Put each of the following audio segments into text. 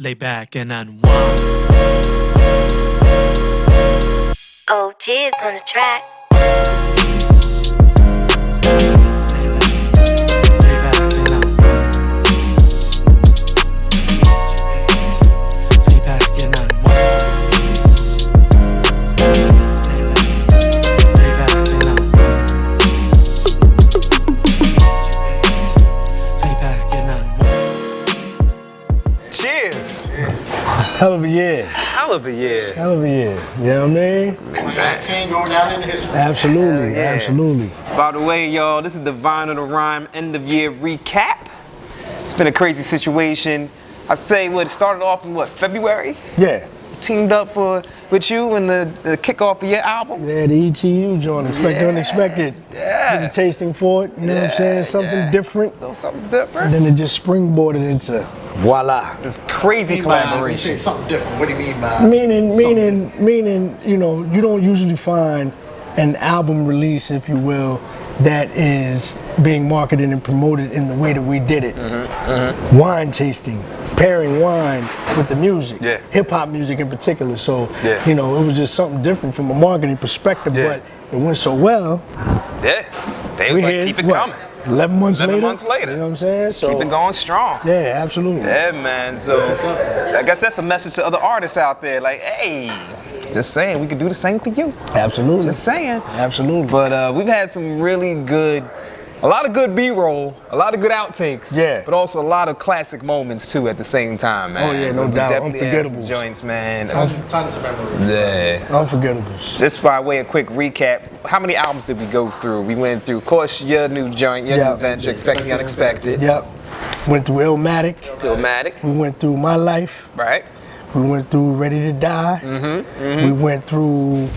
lay back and unwind. OJizz on the track. Hell of a year. Hell of a year. Hell of a year. You know what I mean? 2019 going down in history. Absolutely, Yeah. absolutely. By the way, y'all, this is the Vinyl to Rhyme end of year recap. It's been a crazy situation. I'd say it started off in February? Yeah. Teamed up with you in the kickoff of your album. Yeah, the ETU joint, Expected Unexpected. Yeah. Did the tasting for it, you know what I'm saying? Something different. A little something different. And then it just springboarded into voila. This crazy When you collaboration. say something different, what do you mean by Meaning, you know, you don't usually find an album release, if you will, that is being marketed and promoted in the way that we did it. Wine tasting, pairing wine with the music, Yeah. hip hop music in particular. So, Yeah. you know, it was just something different from a marketing perspective, Yeah. but it went so well. Yeah. They was like, keep it coming. 11 months 11 later. months later. You know what I'm saying? So, Keep it going strong. yeah, absolutely. Yeah, man. So I guess that's a message to other artists out there. Like, hey, just saying, we could do the same for you. Absolutely. Just saying. Absolutely. But we've had some really good, a lot of good B-roll, a lot of good outtakes. Yeah. But also a lot of classic moments too at the same time, man. Oh, yeah, no We doubt. definitely had some Unforgettables. joints, man. tons of memories. Yeah. Unforgettables. Just by way of quick recap, how many albums did we go through? We went through, of course, your new joint, your Yeah. new venture, Expect the Unexpected. Yep. Went through Illmatic. Illmatic, We went through My Life. right? We went through Ready to Die. We went through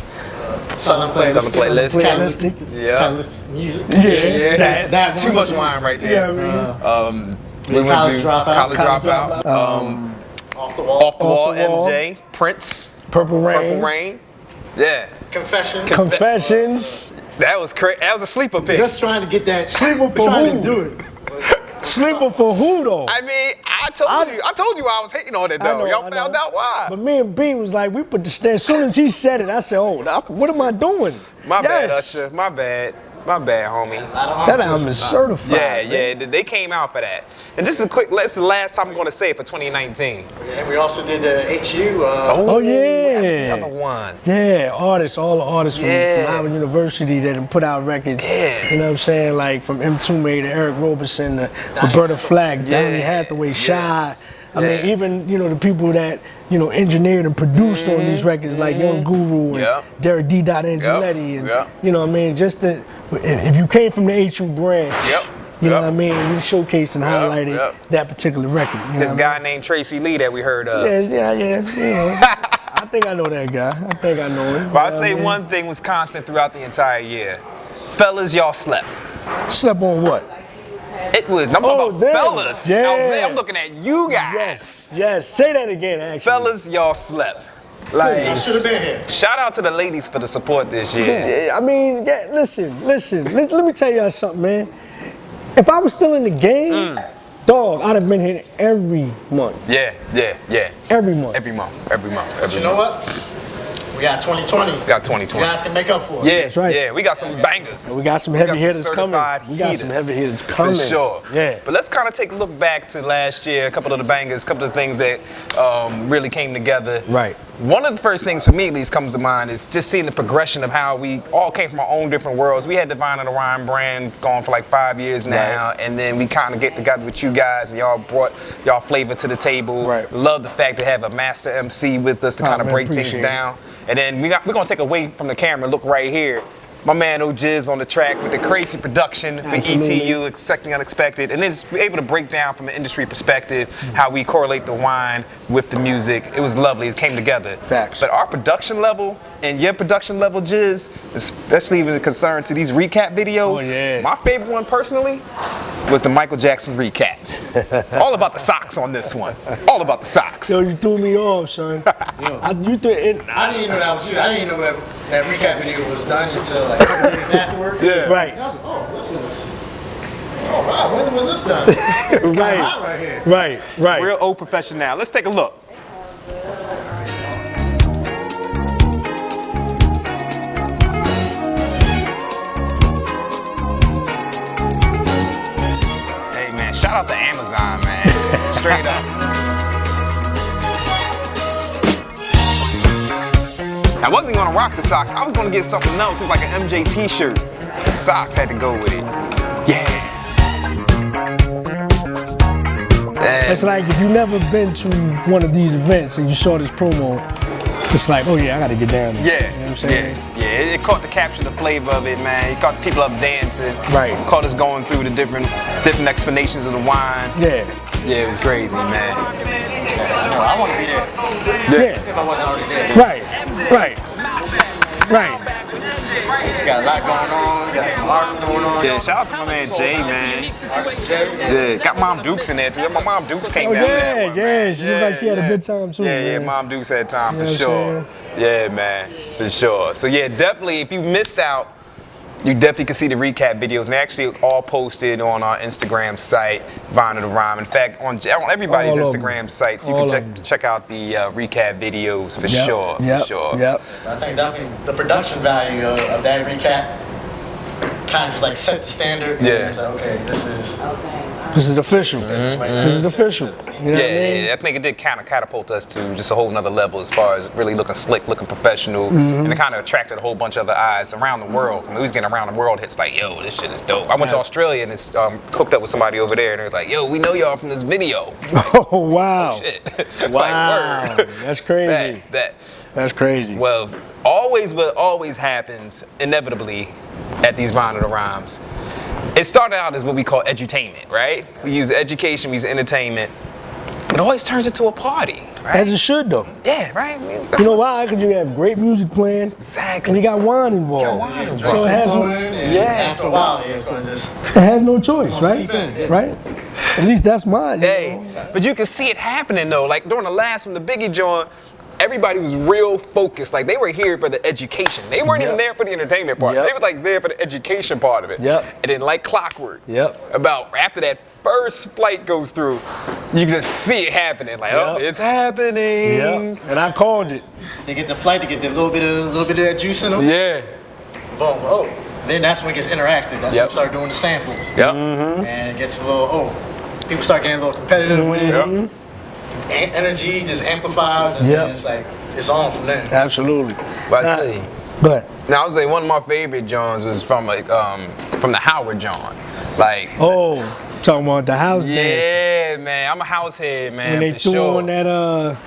Southernplayalistic. Yeah. Music. that Too one. much wine right Yeah, there. I mean, We went College through Dropout. College College Dropout. Dropout. Off the wall. Off the Wall, Off the Wall. MJ, Prince, Purple Rain. Purple Rain. Yeah, Confessions. Confessions. that was crazy. That was a sleeper pick. Just trying to get that. Sleeper for trying who? to do it. Sleeper for who though? I mean, I told you I was hating on it I though. know, Y'all I found know. out why. But me and B was like, we put the stand. As soon as he said it, I said, oh, what am I doing? My bad, Yes. Usher. My bad, homie. That album is certified. Yeah, they came out for that. And just a quick, that's the last time I'm going to say it for 2019. And we also did the HU. Oh, yeah. That was the other one. Yeah, artists, all the artists from Yeah. Howard University that have put out records. Yeah. You know what I'm saying? Like from M2 to Eric Roberson to Roberta Flack, Donny Hathaway, Shy. I mean, even, you know, the people that, you know, engineered and produced on these records like Young Guru and Yep. Derek D. Angeletti. And, Yep. you know what I mean? Just that, if you came from the HU branch, Yep. you know Yep. what I mean? We showcased and highlighted Yep. that particular record. You know This what guy named Tracey Lee that we heard of. I mean? Yeah, you know. I think I know that guy. I think I know him. But I'd You know say what I mean? one thing was constant throughout the entire year. Fellas, y'all slept. Slept on what? It was, I'm talking about them. fellas. Yeah. Out there, I'm looking at you guys. Yes. Say that again, actually. Fellas, y'all slept. Like, Should have been here. shout out to the ladies for the support this year. Yeah, I mean, yeah, listen. Let me tell y'all something, man. If I was still in the game, dog, I'd have been here every month. Yeah. Every month. Every month. But you know what? We got 2020. Got You 2020. guys can make up for it. Yeah, That's right. yeah, we got some bangers. We got some got heavy some hitters coming. certified We got some heaters. heavy hitters coming. For sure. Yeah. But let's kind of take a look back to last year, a couple of the bangers, a couple of the things that really came together. Right. One of the first things for me at least comes to mind is just seeing the progression of how we all came from our own different worlds. We had the Vinyl to Rhyme brand going for like 5 years now, and then we kind of get together with you guys and y'all brought y'all flavor to the table. Right. Love the fact to have a master MC with us to kind of man, break things appreciate it. down. And then we're gonna take away from the camera, look right here. My man OJizz on the track with the crazy production for Absolutely. ETU, Expecting Unexpected, and is able to break down from an industry perspective how we correlate the wine with the music. It was lovely, it came together. Facts. But our production level and your production level, Jizz, especially when it concerned to these recap videos, Oh, yeah. my favorite one personally was the Michael Jackson recap. It's all about the socks on this one. All about the socks. Yo, you threw me off, son. I didn't even know that was you. I didn't even know that recap video was done until like a couple days afterwards. Yeah. Right. I was like, oh, this is. Oh Oh wow, when was this done? It's Right. hot right here. Right. Real old professional. Let's take a look. Hey man, shout out to Amazon, man. Straight up. I wasn't gonna rock the socks. I was gonna get something else. It was like an MJ t-shirt. The socks had to go with it. Yeah. It's like if you've never been to one of these events and you saw this promo, it's like, oh yeah, I gotta get down there. Yeah, You know what I'm saying? yeah. It caught the capture the flavor of it, man. It caught people up dancing. Right. It caught us going through the different explanations of the wine. Yeah. Yeah, it was crazy, man. No, I want to be there Yeah. if I wasn't already there. Right. You got a lot going on. You got some art going on. Yeah, shout out to my man Jay, man. Artist Jay. Yeah, got Mom Dukes in there too. My Mom Dukes came Oh down there. yeah. She looked like she had a good time too. Yeah, man. Mom Dukes had time You for know sure. what Yeah, man, for sure. So yeah, definitely, if you missed out, you definitely can see the recap videos, and they're actually all posted on our Instagram site, Vinyl to Rhyme. In fact, on everybody's All of them. Instagram sites, you All can of them. check out the recap videos for Yep, sure. Yep. For sure. Yep. I think definitely the production value of that recap kind of just like set the standard. And Yeah. It's like, okay, this is This is official. this is what it This is is. official. You know what I mean? Yeah, I think it did kind of catapult us to just a whole nother level as far as really looking slick, looking professional, Mm-hmm. and it kind of attracted a whole bunch of other eyes around the world. I mean, we was getting around the world hits like, yo, this shit is dope. I went to Yeah. Australia and it's hooked up with somebody over there, and they're like, yo, we know y'all from this video. Oh wow. Shit. Wow. Like, word. That's crazy. That. That's crazy. Well, what always happens inevitably at these Vinyl to Rhymes. It started out as what we call edutainment, right? We use education, we use entertainment. It always turns into a party, right? As it should though. Yeah, right? I mean, You know why? Because you have great music playing, Exactly. and you got wine involved. Got wine involved. So it has, flowing, no, and Yeah. after a while, it's gonna just it has no choice, gonna right? seep in, yeah. Right? At least that's mine. you Hey, know? but you can see it happening though. Like during the last one, the Biggie joint, everybody was real focused. Like they were here for the education. They weren't even Yep. there for the entertainment part. Yep. They were like there for the education part of it. Yep. And then like clockwork. Yep. About after that first flight goes through, you can just see it happening. Like, oh, Yep. it's happening. Yeah. And I called it. they get the flight to get the little bit of that juice in them. Yeah. Boom. Oh. Then that's when it gets interactive. That's Yep. when we start doing the samples. Yep. And it gets a little people start getting a little competitive with it. Yep. Energy just amplifies, and Yep. then it's like it's on from there. Absolutely. But I Nah, tell you. But Now I would say one of my favorite Johns was from the Howard John. Like, talking about the house dance. yeah, man, I'm a house head, man, When they for threw sure. on that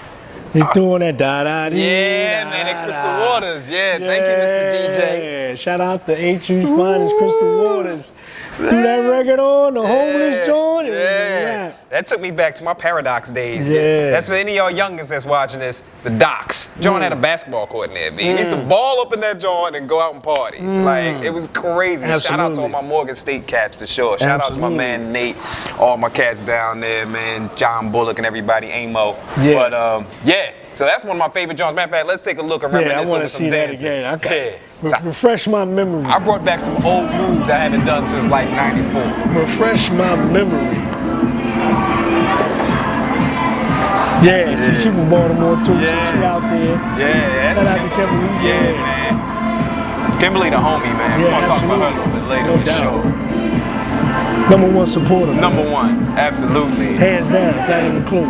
they threw on that da da dee. Yeah, man, that Crystal Waters. Yeah, thank you, Mr. DJ. Yeah, shout out to HU's finest Crystal Waters. Threw that record on, the homeless joint. Yeah. That took me back to my Paradox days. Yeah. That's for any of y'all youngins that's watching this, the Docks. John had a basketball court in there, man. He used to ball up in that joint and go out and party. Like, it was crazy. Shout out to all Absolutely. my Morgan State cats for sure. Shout out to my Absolutely. man Nate, all my cats down there, man. John Bullock and everybody, Amo. Yeah. But, yeah. So that's one of my favorite Johns. Matter of fact, let's take a look and Yeah, I reminisce want over to some see that dancing. again. Okay. Yeah. Refresh my memory. I brought back some old moves I haven't done since like '94. Refresh my memory. Yeah, see, she from Baltimore too, so she out there. Yeah, Shout out to Kimberly. Yeah, man. Kimberly the homie, man. We're Yeah, gonna talk about her a little bit later No for doubt. sure. Number one supporter. Number one, absolutely. Hands down, it's not even close.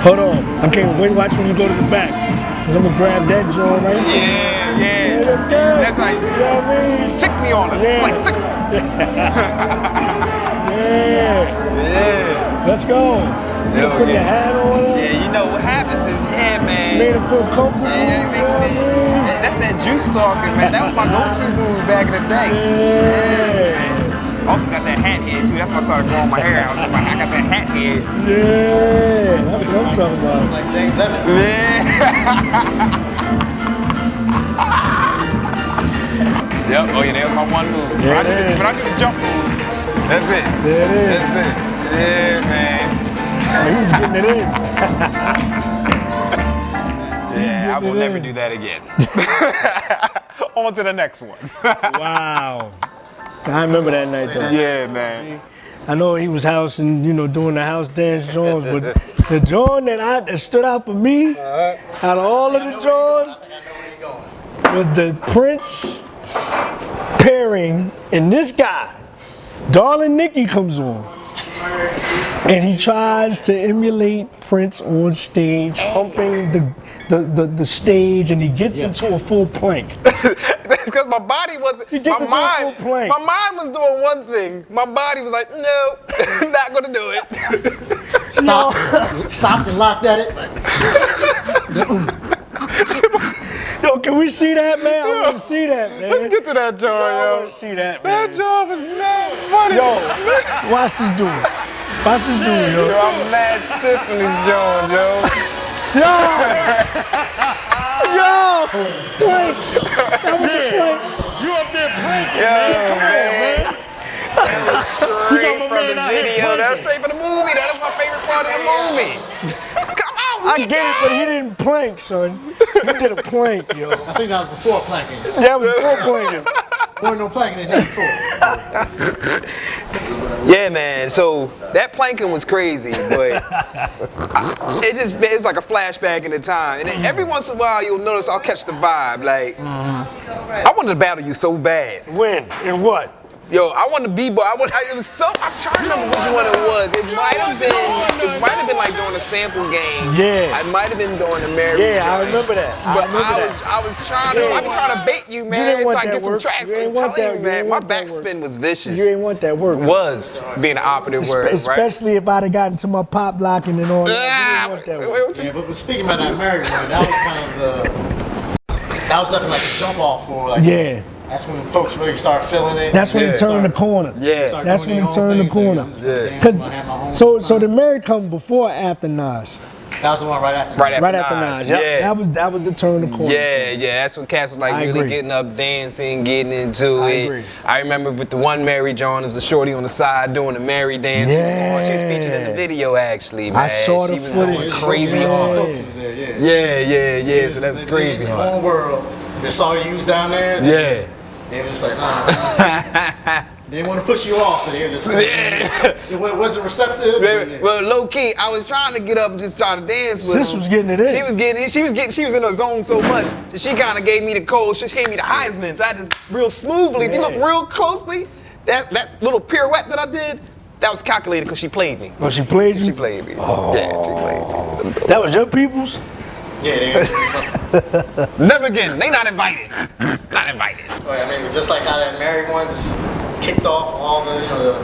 Hold on, I can't wait. Watch when you go to the back. I'm gonna grab that joint right there. Yeah, Yeah, yeah. That's right. You know what I mean? Sick me on it. Yeah. Like sick. Yeah, Yeah. let's go. You Hell put the yeah. hat on. Yeah, you know what happens is, yeah, man. Made him feel comfortable. Yeah, you know what I mean? that's that juice talking, man. That was my go-to move back in the day. Yeah. Also got that hat head too. That's why I started growing my hair out. I got that hat head. Yeah, that's what I'm talking about. Like James Evans. Yeah. Yep. Oh yeah, that was my one move. There it is. When I do the jump move, that's it. There it is. That's it. Yeah, man. Oh, he was getting it in. Yeah, I will it never in. do that again. On to the next one. Wow. I remember that night though. Yeah, man. I know he was housing, doing the house dance joints, but the joint that stood out for me, out of all of the joints, was the Prince pairing, and this guy, Darling Nikki, comes on, and he tries to emulate Prince on stage, humping the stage, and he gets into a full plank. That's because my body wasn't. My mind was doing one thing. My body was like, no, not gonna do it. Stopped and locked at it. Yo, can we see that, man? I want to see that, man. Let's get to that joint, I yo. want to see that, man. That joint was mad funny. Yo, watch this dude. Watch this dude, yo. Yo, I'm mad stiff in this joint, yo. Yo, planks. That was the planks. You up there planking, Yo, man. That was straight my from man the out here video. That's planking. straight from the movie. That is my favorite part of the movie. Come on, I get it, but he didn't plank, son. He did a plank, yo. I think that was before planking. That was before planking. Wasn't no planking in there before. Yeah, man. So that planking was crazy, but it was like a flashback in the time. And then every once in a while, you'll notice I'll catch the vibe. Like, I wanted to battle you so bad. When and what? Yo, I wanted to be, but I'm trying to remember which one it was. It might have been like during a sample game. Yeah. I might have been during the Mary. Yeah, I remember that. But I was trying to, I be trying to bait you, man, didn't so want I can that get some work. tracks. You I'm ain't want telling that- you, you man, ain't my want that work. backspin was vicious. You ain't want that work. Was being an operative word, right? Especially if I'd have gotten to my pop locking and all that. You didn't want that work. Yeah, but speaking about that Mary one, that was kind of that was definitely like a jump off for like. Yeah. That's when folks really start feeling it. That's when Yeah. it turned the corner. Yeah. Start That's doing when their it own turned the things, like, corner. I'm just gonna dance, 'Cause- I'm gonna have my own So fun. the Mary come before or after Nas? That was the one right after. Right Right after Nas. Yeah. Yep. That was the turn the corner. Yeah, that's when Cass was like I really agree. getting up, dancing, getting into I it. agree. I remember with the one Mary John, there was a shorty on the side doing the Mary dance. She was featured in the video actually, man. I saw the She was footage. going crazy Yeah. hard. Folks was there, yeah. Yeah, so that's crazy In their hard. own world, they saw you was down there. Yeah. They were just like, they didn't want to push you off, but they were just like, it wasn't receptive. Yeah. Well, low key, I was trying to get up and just try to dance with Sis him. was getting it in. She was in her zone so much that she kind of gave me the cold. She gave me the Heisman. So I just real smoothly. If you look real closely, that little pirouette that I did, that was calculated because she played me. Oh, she played you? She played me. Yeah, she played me. That was your people's? Yeah, Never again. They not invited. Not invited. I mean, just like how that Mary one just kicked off all the, the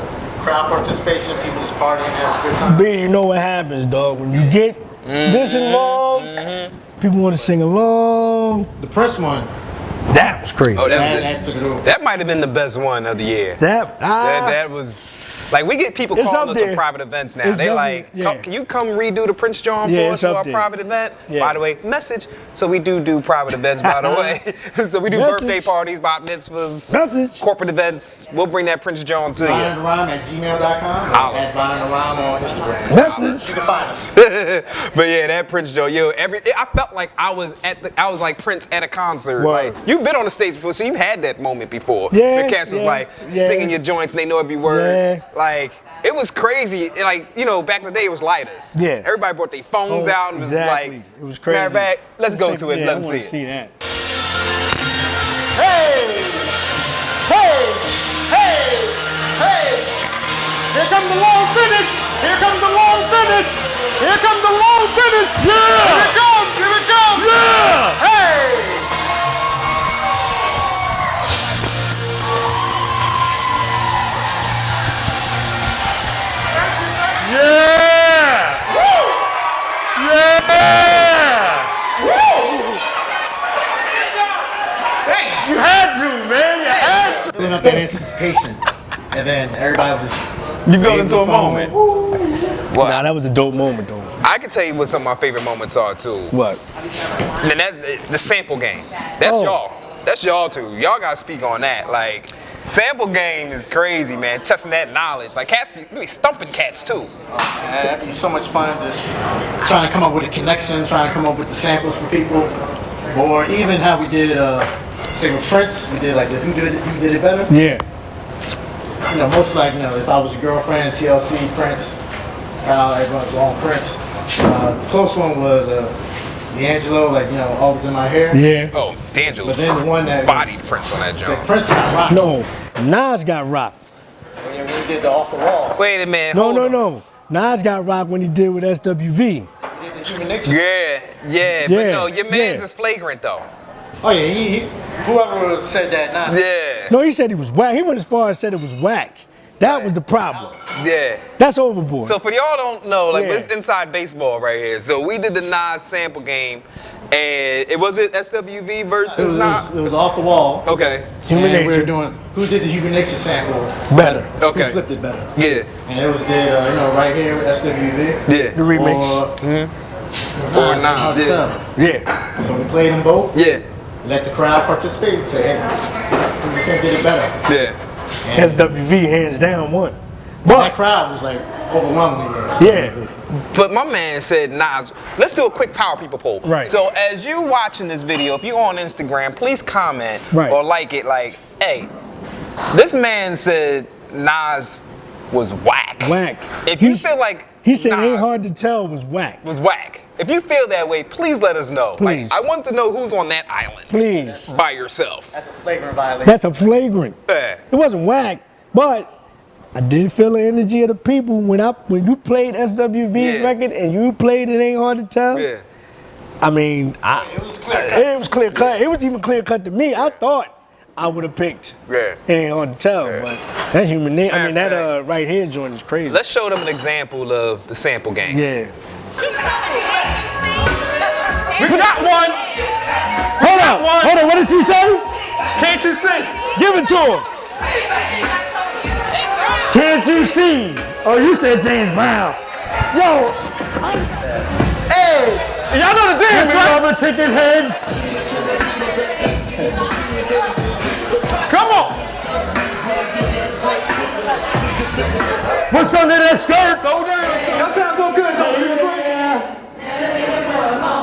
crowd participation, people just partying, having a good time. B, you know what happens, dog. When you get this involved, people want to sing along. The Prince one, That was crazy. Oh, that took it over. that might have been the best one of the year. That was. Like, we get people It's calling up us for there. private events now. It's They like, definitely- yeah. Can you come redo the Prince John Yeah, for us it's for up our there. private event? Yeah. By the way, message. So we do private events, by the way. So we do Message. birthday parties, bat mitzvahs, Message. corporate events. We'll bring that Prince John to you. ByronTheRhyme@gmail.com Holla. at ByronTheRhyme on Instagram. Message. You can find us. But yeah, that Prince John, I felt like I was like Prince at a concert. Word. Like, you've been on the stage before, so you've had that moment before. Yeah, Where Cass was yeah, like yeah. singing your joints and they know every word. Yeah. Like, it was crazy. Like, back in the day, it was lighters. Yeah. Everybody brought their phones out and was Exactly. like, It was crazy. matter of fact, let's go to it and Yeah, let I them wanna see it. see that. Hey! Here comes the long finish! Here comes the long finish! Here comes the long finish! Yeah! Here it comes! Here it comes! Yeah! Hey! Yeah! Woo! Yeah! You had to, man. You had to. Building up that anticipation, and then everybody was just. You built into a moment. What? Nah, that was a dope moment, though. I can tell you what some of my favorite moments are, too. What? And that's the sample game. That's Oh. y'all. That's y'all too. Y'all gotta speak on that. Like, sample game is crazy, man. Testing that knowledge. Like, cats be stumping cats too. That'd be so much fun just trying to come up with a connection, trying to come up with the samples for people, or even how we did, say with Prince, we did like the Who Did It Better. Yeah. most like, if I was your girlfriend, TLC, Prince, everyone's own Prince. Close one was D'Angelo, Always in My Hair. Yeah. Oh, D'Angelo. But then the one that bodied Prince on that it's joint. like Prince got rocked. No, Nas got rocked. When he did the Off the Wall. Wait a minute. No. Nas got rocked when he did with SWV. He did the Human Nature. Yeah. But no, your man's is flagrant though. Oh yeah, he whoever said that, Nas. Yeah. No, he said he was whack. He went as far as said it was whack. That was the problem. Yeah. That's overboard. So for y'all don't know, Yeah. it's inside baseball right here. So we did the Nas sample game, and it was SWV versus Nas. It was Off the Wall. Okay. Human and we Nature. were doing who did the Human Nature sample Better. Okay. Who flipped it better? Yeah. And it was right here with SWV. Yeah. The remix. Or Nas, Hard to yeah. tell. Yeah. So we played them both. Yeah. Let the crowd participate. Say, hey, who did it better? Yeah. And SWV hands down won. that But crowd was like overwhelmingly. yeah. But my man said Nas. Let's do a quick power people poll. Right. So as you watching this video, if you're on Instagram, please comment Right. or like it. Like, hey, this man said Nas was whack. Whack. If you feel like He said Nas Ain't Hard to Tell was whack. was whack. If you feel that way, please let us know. Please. Like, I want to know who's on that island Please. by yourself. That's a flagrant violation. That's a flagrant. Yeah. It wasn't whack, but I did feel the energy of the people when you played SWV's Yeah. record and you played It Ain't Hard to Tell. Yeah. I mean, It was clear cut. it was clear cut. It was even clear cut to me. I thought I would have picked Yeah. It Ain't Hard to Tell, Yeah. but that human name. I mean, Matter that of right here joint is crazy. Let's show them an example of the sample game. Yeah. We got one. Hold on. What did she say? Can't you see? Give it to her. Can't you see? Oh, you said James Brown. Yo, Hey, y'all know the give dance, me right? rubber chicken heads. Come on. What's under that skirt? Slow down. That sounds so good, though.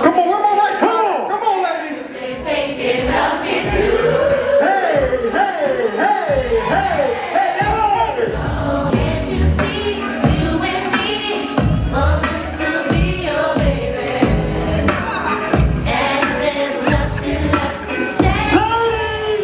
Come on, where my right? Come on, ladies. Hey, Can't you see you and me are meant to be your baby? And there's nothing left to say.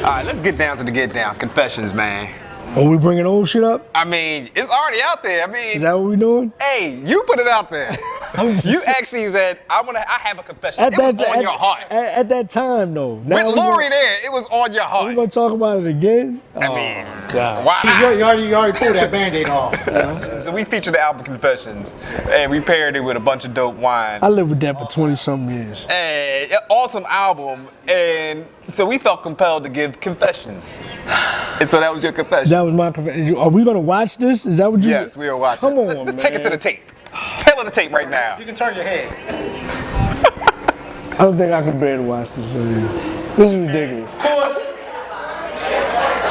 All right, let's get down to the get down. Confessions, man. Are we bringing old shit up? I mean, it's already out there. I Is mean, that what we doing? hey, you put it out there. I'm just- You actually said, I have a confession. It was on your heart. At that time, though. Now With Lori there, it was on your we heart. gonna talk about it again? I mean, God. why You not? already pulled that Band-Aid off. So we featured the album Confessions, and we paired it with a bunch of dope wine. I lived with that for 20-something years. And awesome album, and so we felt compelled to give confessions. And so that was your confession. That was my confession. Are we gonna watch this? Is that what you? Yes, we are watching. Come on, Let's take it to the tape. Tail of the tape right now. You can turn your head. I don't think I can bear to watch this. This is ridiculous. Of course,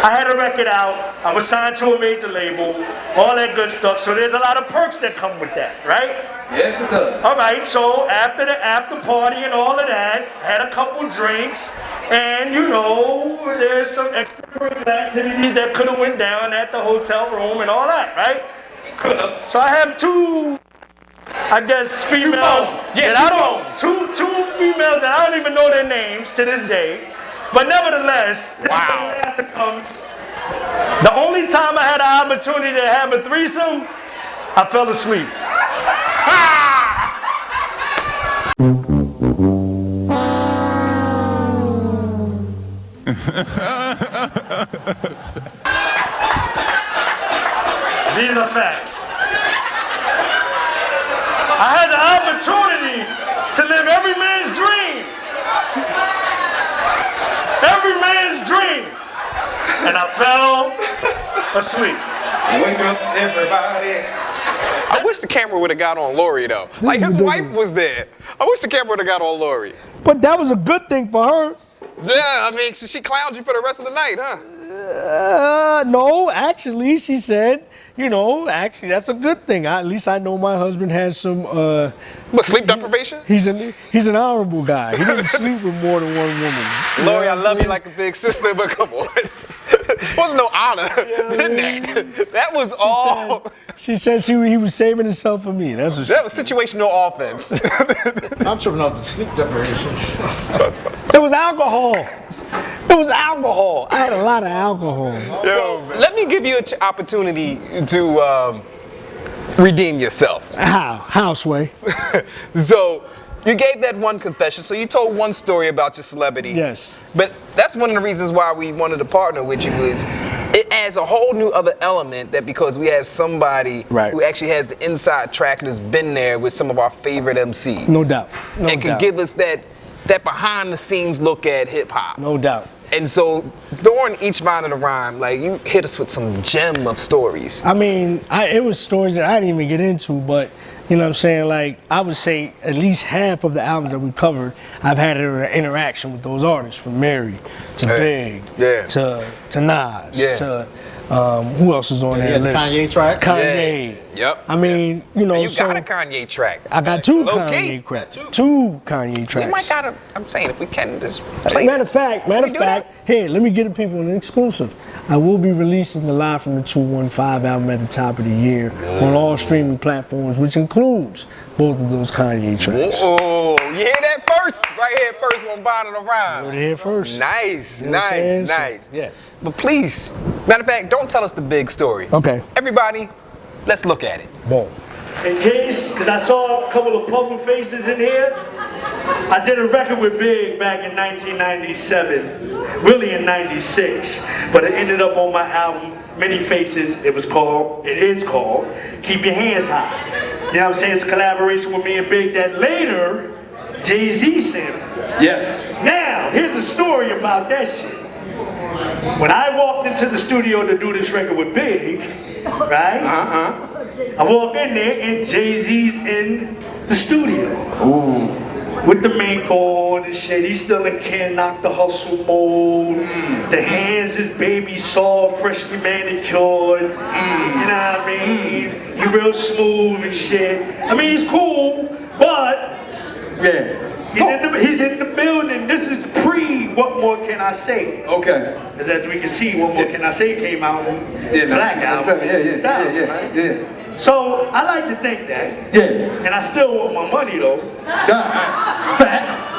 I had a record out. I was signed to a major label, all that good stuff. So there's a lot of perks that come with that, right? Yes, it does. All right. So after the after party and all of that, had a couple drinks, and there's some extracurricular activities that could have went down at the hotel room and all that, right? So I have two. I guess females that I don't two females that I don't even know their names to this day. But nevertheless, this is Wow. after comes. The only time I had an opportunity to have a threesome, I fell asleep. These are facts. I had the opportunity to live every man's dream. Every man's dream. And I fell asleep. Wake up, everybody. I wish the camera would have got on Lori though. Like his wife was there. I wish the camera would have got on Lori. But that was a good thing for her. Yeah, I mean, she clowned you for the rest of the night, huh? No, actually, she said, actually that's a good thing. At least I know my husband has some. What, sleep deprivation? He's an honorable guy. He didn't sleep with more than one woman. Lori, I love you like a big sister, but come on. Wasn't no honor in that. That was all. She said he was saving himself for me. That's what she That was situational offense. I'm tripping off the sleep deprivation. It was alcohol. It was alcohol. I had a lot of alcohol. Yo, let me give you an opportunity to redeem yourself. How, Sway? So, you gave that one confession. So you told one story about your celebrity. Yes. But that's one of the reasons why we wanted to partner with you is it adds a whole new other element that because we have somebody who actually has the inside track and has been there with some of our favorite MCs. No doubt. No and can doubt. give us that behind the scenes look at hip hop. No doubt. And so during each line of the rhyme, like you hit us with some gem of stories. I mean, it was stories that I didn't even get into, but you know what I'm saying? Like, I would say at least half of the albums that we covered, I've had an interaction with those artists, from Mary to Big to Nas to who else is on that The list? Kanye track. Kanye. Yep. I mean, you know, And you got a Kanye track. I got two Low Kanye key. tracks. Two Kanye tracks. We might gotta, I'm saying, if we can just play. Matter of fact, do that? here, let me get the people an exclusive. I will be releasing the Live from the 215 album at the top of the year on all streaming platforms, which includes both of those Kanye tracks. Oh, you hear that first? Right here first on Bond of the Rhyme. Heard it here first. Nice, You know what I'm saying? nice. Yeah. But please, matter of fact, don't tell us the big story. Okay. Everybody, let's look at it. Boom. In case, because I saw a couple of puzzle faces in here, I did a record with Big back in 1997, really in 96, but it ended up on my album, Many Faces. It is called, Keep Your Hands High. You know what I'm saying? It's a collaboration with me and Big that later, Jay-Z sampled. Yes. Now, here's a story about that shit. When I walked into the studio to do this record with Big, right? I walk in there and Jay-Z's in the studio. Ooh. With the mink on and shit. He's still in Can't Knock the Hustle mode. The hands is baby soft, freshly manicured. You know what I mean? He real smooth and shit. I mean, he's cool, but he's in the building. This is pre What More Can I Say? Okay. Because as we can see, What More Can I Say came out on Black Album. Yeah. So I like to think that. Yeah. And I still want my money though. Facts.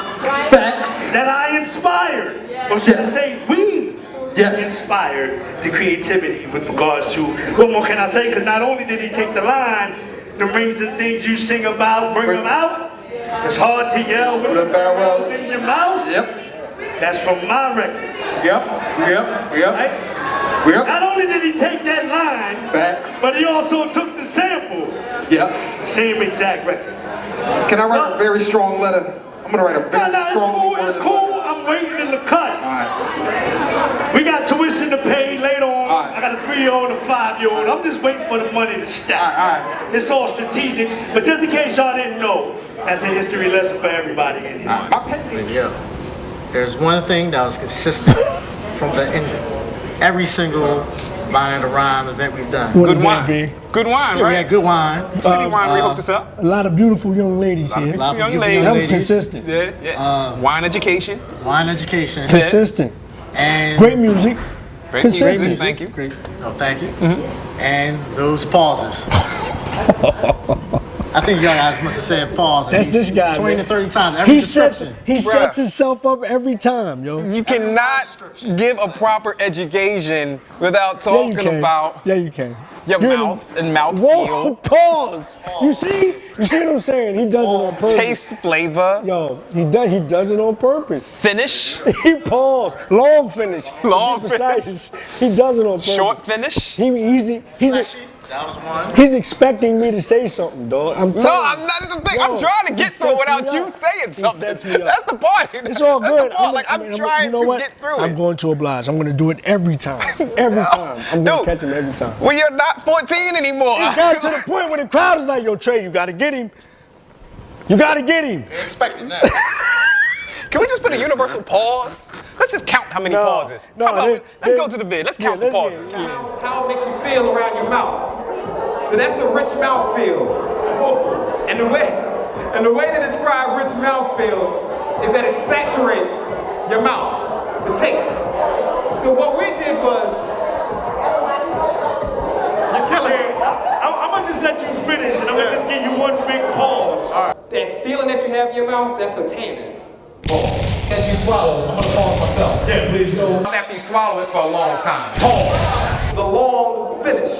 That I inspired. Or should I say we inspired the creativity with regards to What More Can I Say? Because not only did he take the line, the rings and things you sing about, bring them out. It's hard to yell with the barrels in your mouth. Yep. That's from my record. Yep. Right? Not only did he take that line, Facts. but he also took the sample. Yes. Same exact record. Can I write a very strong letter? I'm gonna write a very strong letter. It's cool. I'm waiting in the cut. Alright. We got tuition to pay later on. All right. I got a 3-year-old and a 5-year-old. I'm just waiting for the money to stack. All right. It's all strategic. But just in case y'all didn't know, that's a history lesson for everybody in here. My pen. Yeah. There's one thing that was consistent from the end. Every single Line of the Rhyme event we've done. Good wine. Good wine, Yeah, right? we had good wine. City Winery hooked us up. A lot of beautiful young ladies here. lot of Young beautiful ladies. That was ladies. consistent. Yeah. Wine education. Wine education. Consistent. And Great music. Great Consistent. music. Thank you. Great. Oh, thank you. And those pauses. I think y'all guys must have said pause. That's this guy, 20 man. to 30 times. Every description. He sets himself up every time, yo. You cannot give a proper education without talking about Yeah, you can. your You're in mouth and mouth Whoa, feel, pause. You see what I'm saying? He does it on purpose. taste, flavor, Yo, he does it on purpose. finish, He paused. Long finish. To Long be precise. He does it on purpose. short finish. That was one. He's expecting me to say something, dog. I'm No, telling I'm you. not. That's the thing. Yo, I'm trying to he get to it sets without me you up. saying He something. sets me up. That's the part. It's all That's good. the part. Like, I'm trying you know to what? get through I'm it. going to oblige. I'm going to do it every time. Every time. I'm going to catch him every time. Well, you're not 14 anymore. It got to the point where the crowd is like, yo, Trey, you got to get him. You got to get him. Expecting that. Can we just put a universal pause? Let's just count how many No, pauses. no, How about they- let's go to the vid. Let's count the let's- pauses. How it makes you feel around your mouth. So that's the rich mouth feel. And the way to describe rich mouth feel is that it saturates your mouth. the taste. So what we did was, you're killing Okay, it. I'm gonna just let you finish, and I'm gonna just give you one big pause. All right. That feeling that you have in your mouth, that's a tannin. As you swallow, I'm gonna pause myself. Yeah, please go. After you swallow it for a long time. Pause. The long finish.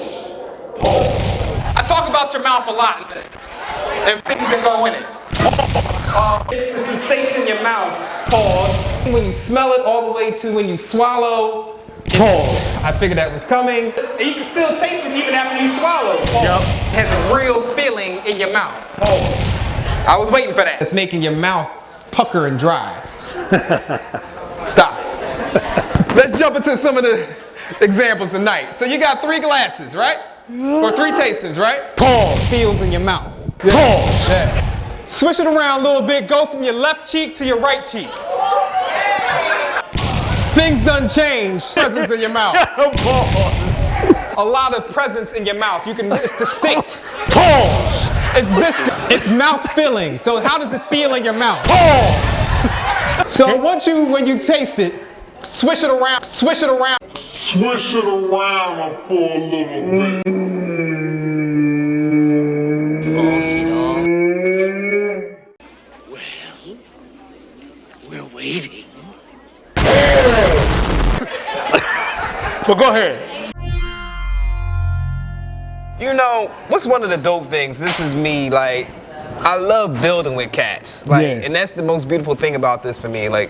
I talk about your mouth a lot in this, and things that go in it. It's the sensation in your mouth. Pause. When you smell it all the way to when you swallow. Pause. I figured that was coming. And you can still taste it even after you swallow. Pause. Yep. It has a real feeling in your mouth. Pause. I was waiting for that. It's making your mouth pucker and dry. Stop it. Let's jump into some of the examples tonight. So you got 3 glasses, right? Or 3 tastings, right? Pause. Feels in your mouth. Pause. Yeah. Switch it around a little bit. Go from your left cheek to your right cheek. Things done change. Presence in your mouth. Pause. A lot of presence in your mouth. It's distinct. Pause. It's distinct. It's mouth filling. So how does it feel in your mouth? Pause. So when you taste it, swish it around. Swish it around. Swish it around for a little bit. We're waiting. But go ahead. You know, what's one of the dope things? This is me, like, I love building with cats. Like, Yeah. and that's the most beautiful thing about this for me. Like,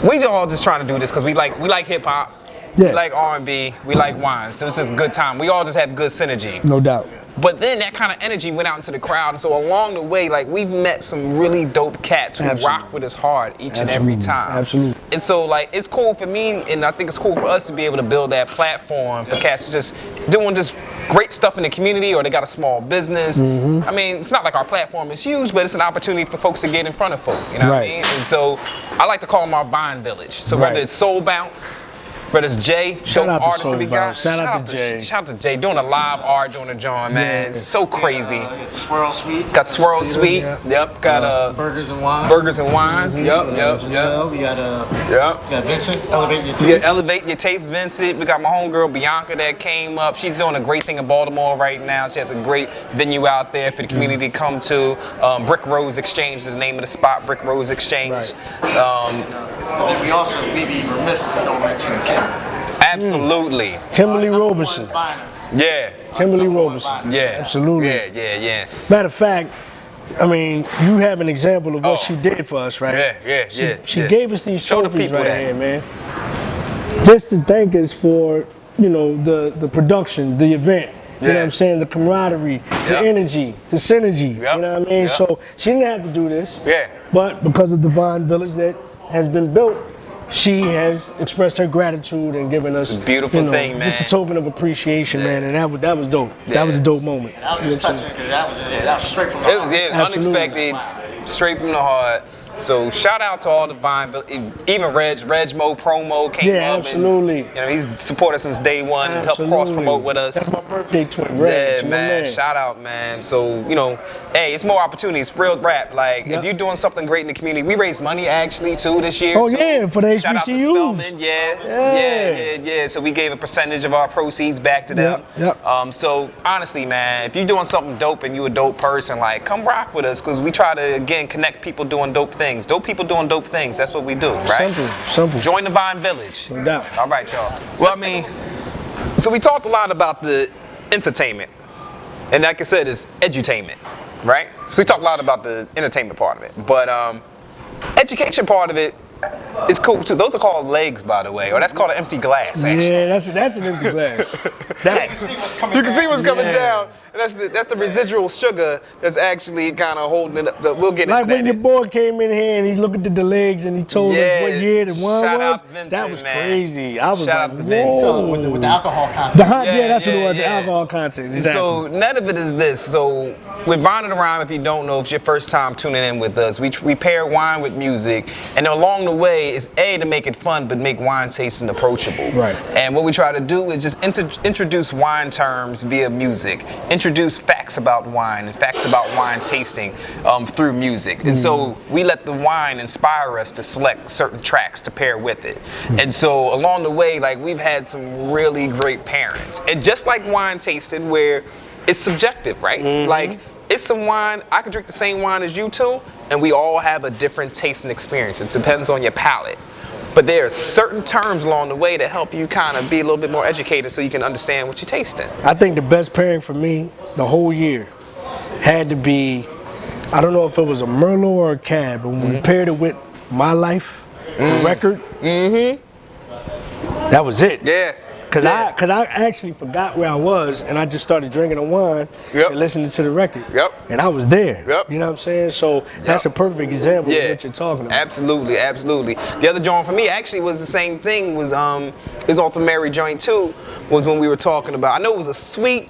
we all just trying to do this because we like hip hop, Yeah. we like R&B, we like wine. So it's just a good time. We all just have good synergy. No doubt. But then that kind of energy went out into the crowd. So along the way, like, we've met some really dope cats who Absolutely. rock with us hard each and every Absolutely. time. Absolutely. And so, like, it's cool for me, and I think it's cool for us to be able to build that platform for cats to just doing just great stuff in the community, or they got a small business. I mean, it's not like our platform is huge, but it's an opportunity for folks to get in front of folk, you know what I Right. mean? And so I like to call them our Vine Village. So whether Right. it's Soul Bounce, whether it's Jay, Shout dope out to artist Soul that we got. Bounce. Shout out to Jay. Shout out to Jay, doing a live art during the John, man. Yeah. It's so crazy. Swirl Sweet. Got Swirl Sweet, yeah. yep, got Burgers and Wine. Burgers and Wines, yep. We got Vincent, Elevate Your Yeah, Taste. Elevate Your Taste, Vincent. We got my homegirl Bianca that came up. She's doing a great thing in Baltimore right now. She has a great venue out there for the community to come to. Brick Rose Exchange is the name of the spot, Brick Rose Exchange. And we also, we be remiss if we don't mention Kim. Absolutely. Kimberly Our number one Roberson. viner. Yeah. Kimberly Roberson. Yeah. Absolutely. Yeah. Matter of fact, I mean, you have an example of what Oh. she did for us, right? She She gave us these Show the trophies people right that. here, man. Just to thank us for, you know, the production, the event. You know Yeah. what I'm saying? The camaraderie, the Yep. energy, the synergy. Yep. You know what I mean? Yep. So she didn't have to do this. Yeah. But because of the Vine Village that has been built, she has expressed her gratitude and given us It's a beautiful you know, thing, just a man. token of appreciation, man. And that was dope. That was a dope moment. That was just touching because that was straight from the It was heart. Absolutely. unexpected, straight from the heart. So shout out to all the Vine, even Regmo promo came Yeah, up. absolutely. And, you know, he's supported us since day one, helped cross promote with us. That's my birthday twin, Reg, Yeah, my man. Shout out, man. So, you know, hey, it's more opportunities. Real rap. Like, Yep. if you're doing something great in the community, we raised money actually too this year. Oh, too. yeah, for the Shout out to HBCUs. Spelman. Yeah. Yeah. So we gave a percentage of our proceeds back to them. Yep. So honestly, man, if you're doing something dope and you're a dope person, like, come rock with us, because we try to again connect people doing dope things. Dope people doing dope things. That's what we do, right? Simple. Join the Vine Village. No doubt. All right, y'all. Well, I mean, so we talked a lot about the entertainment, and like I said, it's edutainment, right? So we talked a lot about the entertainment part of it, but education part of it is cool too. Those are called legs, by the way, or that's called an empty glass, actually. Yeah, that's an empty glass. That. You can see what's coming Yeah. down. And that's the residual sugar that's actually kind of holding it up. We'll get Like into when that. your boy came in here and he looked at the legs and he told Yeah. us what year the one Shout was. out Vincent, That was man. crazy. I was Shout out like, to Vincent. whoa. With the alcohol content. That's what it was, the yeah. alcohol content. Exactly. So none of it is this. So with Vine and Rhyme, if you don't know, if it's your first time tuning in with us, we pair wine with music, and along the the way is to make it fun, but make wine tasting approachable. Right. And what we try to do is just introduce wine terms via music, introduce facts about wine and facts about wine tasting through music. And so we let the wine inspire us to select certain tracks to pair with it. And so along the way, like, we've had some really great pairings. And just like wine tasting, where it's subjective, right? Like, it's some wine, I could drink the same wine as you two, and we all have a different tasting experience. It depends on your palate. But there are certain terms along the way that help you kind of be a little bit more educated so you can understand what you're tasting. I think the best pairing for me the whole year had to be, I don't know if it was a Merlot or a Cab, but when we paired it with My Life, the record, that was it. Yeah. Cause I actually forgot where I was, and I just started drinking a wine and listening to the record. And I was there. You know what I'm saying? So that's a perfect example of what you're talking about. Absolutely, absolutely. The other joint for me actually was the same thing. Was his Off the Mary joint too. Was when we were talking about. I know it was a sweet,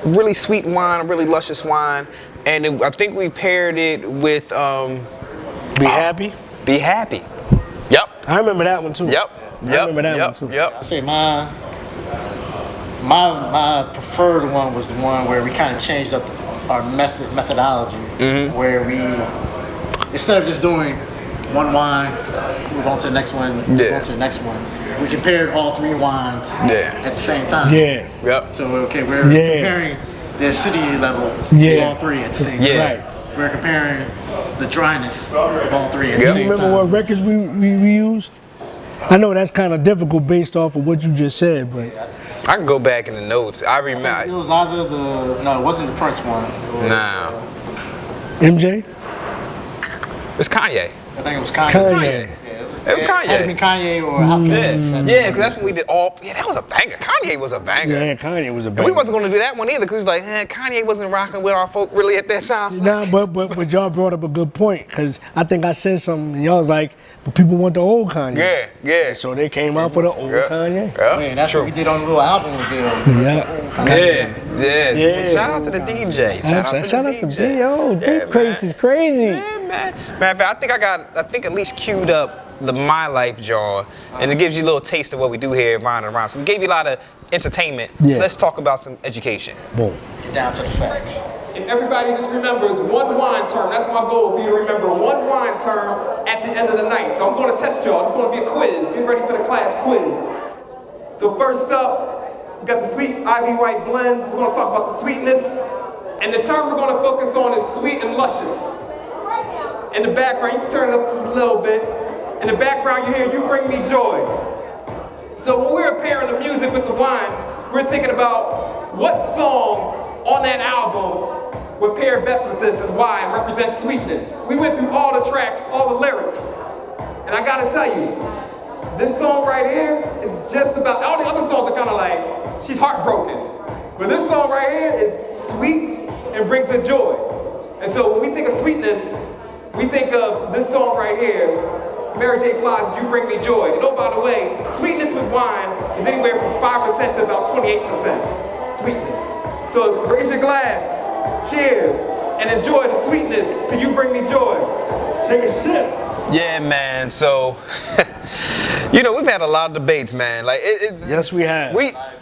really sweet wine, a really luscious wine, and I think we paired it with Be Happy. Be Happy. Yep. I remember that one too. Yep. I remember that one too. I say my preferred one was the one where we kind of changed up our methodology, where we, instead of just doing one wine, move on to the next one, move on to the next one, we compared all three wines at the same time. So we're comparing the acidity level of all three at the same time. Right. We're comparing the dryness of all three at the same time. You remember what records we used? I know that's kind of difficult based off of what you just said, but I can go back in the notes. I remember. It was either no, it wasn't the Prince one. Nah. MJ? It's Kanye. I think it was Kanye. It was Kanye. It had to be Kanye or Outkast. Yeah, because that's when we did all. Yeah, that was a banger. Kanye was a banger. Yeah, Kanye was a And banger. we wasn't going to do that one either, because like, Kanye wasn't rocking with our folk really at that time. Nah, but y'all brought up a good point, because I think I said something, and y'all was like, but people want the old Kanye. Yeah. So they came out for the old Kanye. Man, that's what we did on the little album reveal. Yeah. Shout out to the DJ. Shout out to the DJ. Yo, Deep Crates is crazy. Man, I think I think at least queued up the My Life jar, and it gives you a little taste of what we do here at Round and Round. So we gave you a lot of entertainment. So let's talk about some education. Boom. Get down to the facts. If everybody just remembers one wine term, that's my goal for you to remember one wine term at the end of the night. So I'm going to test y'all. It's going to be a quiz. Get ready for the class quiz. So first up, we got the sweet Ivy White blend. We're going to talk about the sweetness. And the term we're going to focus on is sweet and luscious. In the background, you can turn it up just a little bit. In the background, you hear You Bring Me Joy. So when we're pairing the music with the wine, we're thinking about what song on that album would pair best with this and why, and represent sweetness. We went through all the tracks, all the lyrics, and I gotta tell you, this song right here is just about, all the other songs are kind of like, she's heartbroken. But this song right here is sweet and brings her joy. And so when we think of sweetness, we think of this song right here, Mary J. Blige's You Bring Me Joy. And oh, by the way, sweetness with wine is anywhere from 5% to about 28% sweetness. So raise your glass, cheers, and enjoy the sweetness till You Bring Me Joy. Take a sip. Yeah, man. So, you know, we've had a lot of debates, man. Like, Yes, we have.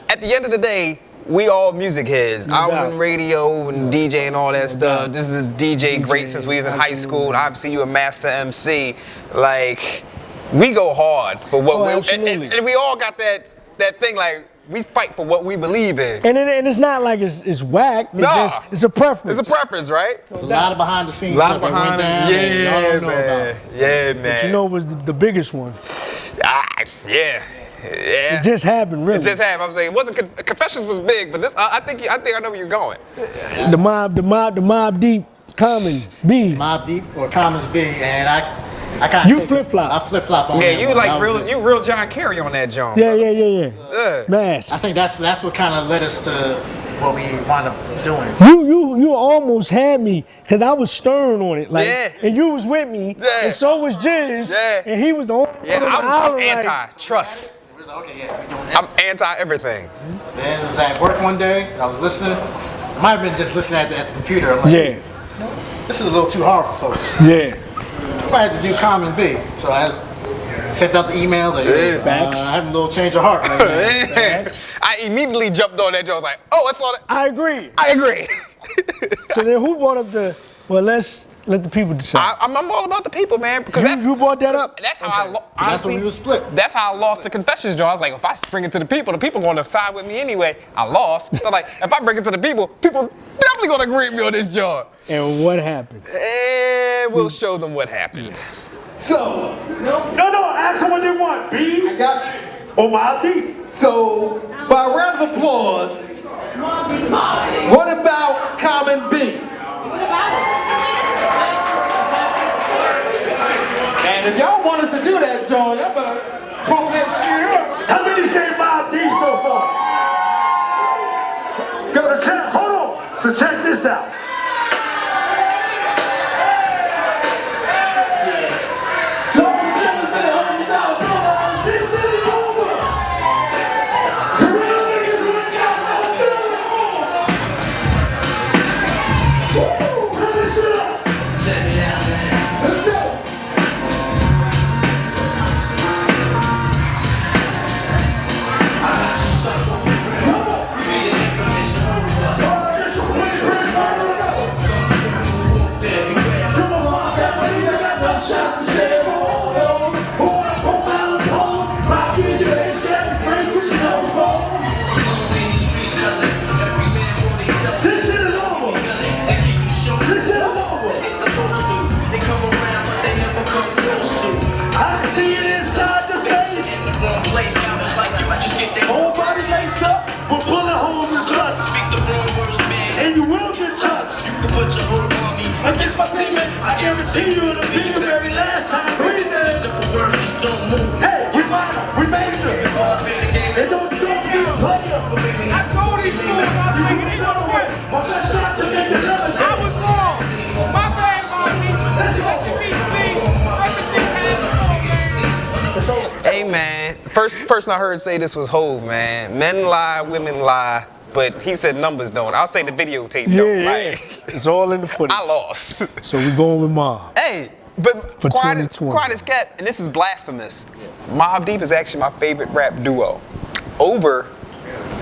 At the end of the day, we all music heads. I was in radio and DJ and all that stuff. This is a DJ great since we was in high school. And obviously you a master MC. Like, we go hard for what and we all got that thing, like, we fight for what we believe in. And it's not like it's whack. It's a preference. It's a preference, right? There's a lot of behind the scenes. A lot of behind the scenes. Yeah, man. But you know, it was the biggest one. Yeah. It just happened, really. It just happened. I'm saying it wasn't. Confessions was big, but this. I think I know where you're going. The Mob Deep, Common B. Mob Deep or Common's B, and I kind of flip flop. I flip flop on. Yeah, you like real John Kerry on that John. Yeah. Mass. I think that's what kind of led us to what we wound up doing. You almost had me, because I was stern on it, like, and you was with me, and so was OJizz, and he was the only one. I'm anti-trust. I'm anti-everything. Then I was at work one day, I was listening. I might have been just listening at the computer. I'm like, this is a little too hard for folks. Yeah. I might have to do Common B. So as Sent out the email that I have a little change of heart right now. I immediately jumped on that joke. I was like, oh, I saw that. I agree. I agree. So then who brought up the, well, let's let the people decide. I'm all about the people, man. Because you brought that up? That's how That's when we were split. That's how I lost the confessions joint. I was like, if I bring it to the people going to side with me anyway. I lost. So like, if I bring it to the people definitely going to agree with me on this joint. And what happened? And we'll show them what happened. So, No, ask them what they want. B I got you. or Mob Deep. So, by a round of applause, what about Common B? And if y'all want us to do that, John, y'all better pump that shit up. How many say Mob Deep so far? Go. Hold on. So check this out. Whole body laced up with bullet holes and sluts. And you will get touched. You can put your whole army against my teammate. I guarantee you it'll be the very last time breathing. Simple words just don't move. Hey, we minor, we major. It don't stop me a player. I told these fools I was thinking they gonna win. My best shot to make the numbers. I was wrong. My bad, Marty. Let's go. Hey man, first person I heard say this was Hov, man. Men lie, women lie, but he said numbers don't. I'll say the videotape don't. Like, It's all in the footage. I lost. So we're going with Mob. Hey, but For quiet as 2020. cat, and this is blasphemous. Mobb Deep is actually my favorite rap duo over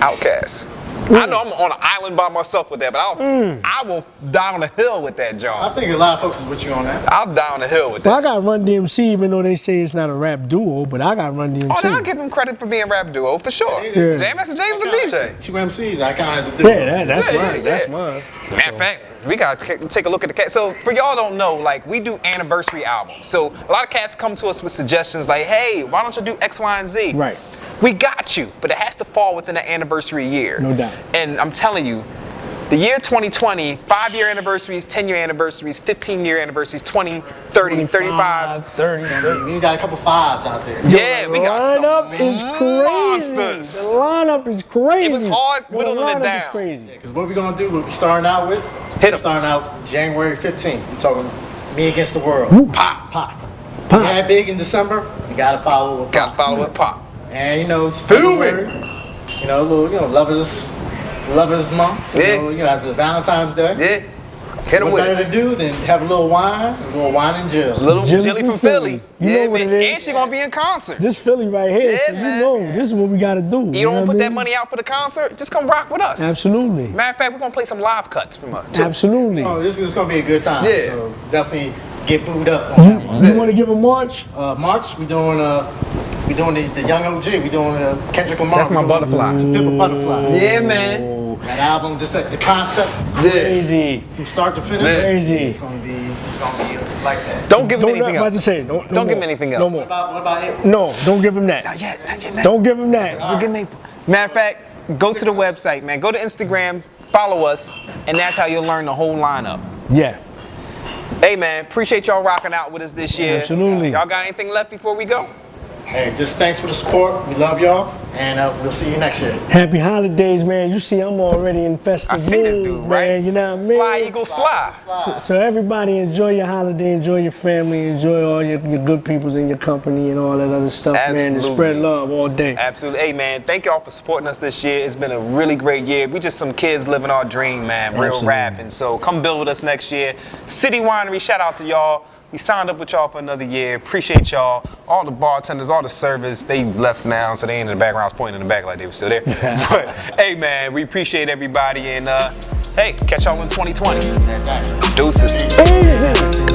Outkast. I know I'm on an island by myself with that, but I will die on the hill with that, I John. think a lot of folks is with you on that. I'll die on the hill with that. Well, I got Run DMC, even though they say it's not a rap duo, but I got Run DMC. Oh, then I'll give him credit for being a rap duo, for sure. Yeah. Jam Master Jay was a DJ. Two MCs, I kind of as a duo. Yeah, that's Yeah, mine. yeah, That's yeah. mine. Matter of fact, we gotta take a look at the cat. So for y'all don't know, like we do anniversary albums. So a lot of cats come to us with suggestions like, hey, why don't you do X, Y, and Z? Right. We got you, but it has to fall within the anniversary year. No doubt. And I'm telling you, the year 2020, 5-year anniversaries, 10-year anniversaries, 15-year anniversaries, 20, 30, 35. 30. We got a couple fives out there. Yeah, we got some lineup is crazy. monsters. The lineup is crazy. It was hard The whittling it lineup down. is crazy. Because what we're going to do, what we're starting out with, Hit 'em. we're starting out January 15th. We're talking Me Against the World. Pop. Pac. Pac. We had Big in December. You got to follow with Gotta Pac. follow with Pop. And you know, it's Feel me. February. You know, a little, lovers month. You Yeah. know, you have the Valentine's Day. Yeah. Hit him What with better it. to do than have a little wine and Jill. Little Jilly Jilly from from Philly. Philly. You know what man. it is. And she gonna be in concert. This Philly right here, Yeah, so you man. know this is what we gotta do. You don't know put what I that mean? money out for the concert, just come rock with us. Absolutely. Matter of fact, we're gonna play some live cuts from her too. Absolutely. Oh, this is going to be a good time. Yeah. So definitely get booed up on that one. You want to give a march? March, we doing the Young OG. We doing Kendrick Lamar. That's my We doing butterfly. To Pimp a Butterfly. Yeah, man. That album, just the concept Crazy. from start to finish. Man. Crazy. It's gonna be like that. Don't give him Don't anything about else. to say. No Don't give more. him anything No else. more. What about April? No, don't give him that. Not yet. Don't give him that. Don't give me. Matter of fact, go to the website, man. Go to Instagram, follow us, and that's how you'll learn the whole lineup. Yeah. Hey, man, appreciate y'all rocking out with us this year. Absolutely. Y'all got anything left before we go? Hey, just thanks for the support. We love y'all, and we'll see you next year. Happy holidays, man. You see, I'm already in festive I see this mood, dude, man. right? You know what I mean? Fly, Eagles, fly. So everybody enjoy your holiday, enjoy your family, enjoy all your good peoples in your company and all that other stuff, man. And Absolutely. spread love all day. Absolutely. Hey, man, thank y'all for supporting us this year. It's been a really great year. We just some kids living our dream, man. Real Absolutely. rap. And so come build with us next year. City Winery, shout out to y'all. We signed up with y'all for another year. Appreciate y'all. All the bartenders, all the servers, they left now, so they ain't in the background. I was pointing in the back like they were still there. But hey, man, we appreciate everybody, and hey, catch y'all in 2020. Deuces. Easy.